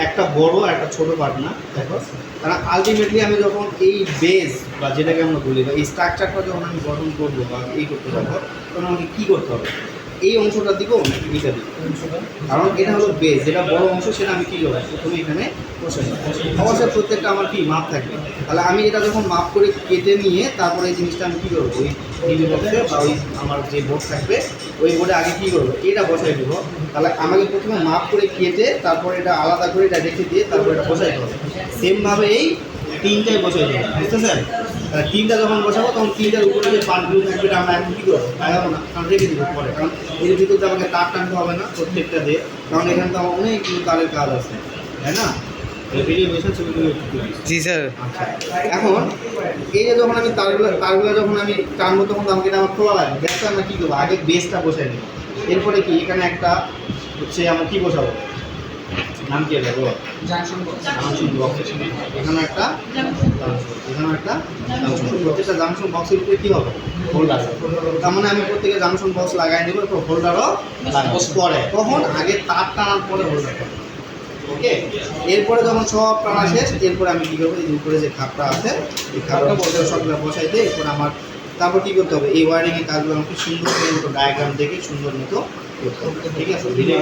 একটা বড় আর একটা ছোটো পার্ট না, দেখো। কারণ আলটিমেটলি আমি যখন এই বেস বা যেটাকে আমরা বলি বা এই স্ট্রাকচারটা যখন আমি গঠন করবো বা এই করতে যাবো, তখন আমাকে কী করতে হবে? এই অংশটার দিকেও নাকি এইটা দিকে, কারণ এটা হলো বেস, যেটা বড় অংশ সেটা আমি কী করবো প্রথমে এখানে বসাই। অবশ্যই প্রত্যেকটা আমার কি মাপ থাকবে, তাহলে আমি এটা যখন মাপ করে কেটে নিয়ে তারপরে এই জিনিসটা আমি কী করবো, ওই ডিবি বক্সে বা ওই আমার যে বোর্ড থাকবে ওই বোর্ডে আগে কী করবো, এটা বসাই দেবো। তাহলে আমাকে প্রথমে মাপ করে কেটে তারপরে এটা আলাদা করে এটা রেখে দিয়ে তারপরে এটা বসাইতে হবে। সেমভাবে এই তিনটাই বসাই দেবো, বুঝতেছেন? তিনটা যখন বসাবো তখন তিনটার উপরে যে পার্টগুলো থাকবে এটা আমরা এখন কী করবো, লাগাবো না, কারণ রেখে দেবো পরে, কারণ এর ভিতরে আমাকে তার টানতে হবে না প্রত্যেকটা দিয়ে, কারণ এখানে তো আমার অনেকগুলো তারের কাজ আছে, তাই না? ভিডিও বসেন ছবিগুলো একটু। জি স্যার। আচ্ছা, এখন এই যে যখন আমি তারগুলো যখন আমি টানবো তখন আমাকে এটা আমার খোলা লাগবে, গ্যাসটা আমরা কী করবো, আগে বেসটা বসাই দেবো। এরপরে কি এখানে একটা হচ্ছে আমরা কী বসাবো, নাম কি এটা বলো? Junction box. এখানে একটা প্রত্যেকটা জাংশন বক্সের উপরে কী হবে, হোল্ডার। তার মানে আমি প্রত্যেকে জাংশন বক্স লাগাই দেবো, এরপর হোল্ডারও লাগাবো পরে, তখন আগে তার টানার পরে হোল্ডার করবো। ওকে, এরপরে যখন সব টানা শেষ, এরপরে আমি কী করবো, এই উপরে যে খাপটা আছে এই খাপটা সবগুলো বসাই দিয়ে এরপর আমার তারপর কী করতে হবে, এই ওয়ারিংয়ের কাজগুলো আমাকে সুন্দর করে মতো ডায়াগ্রাম দেখে সুন্দর মতো করতে হবে। ঠিক আছে, ভিডিও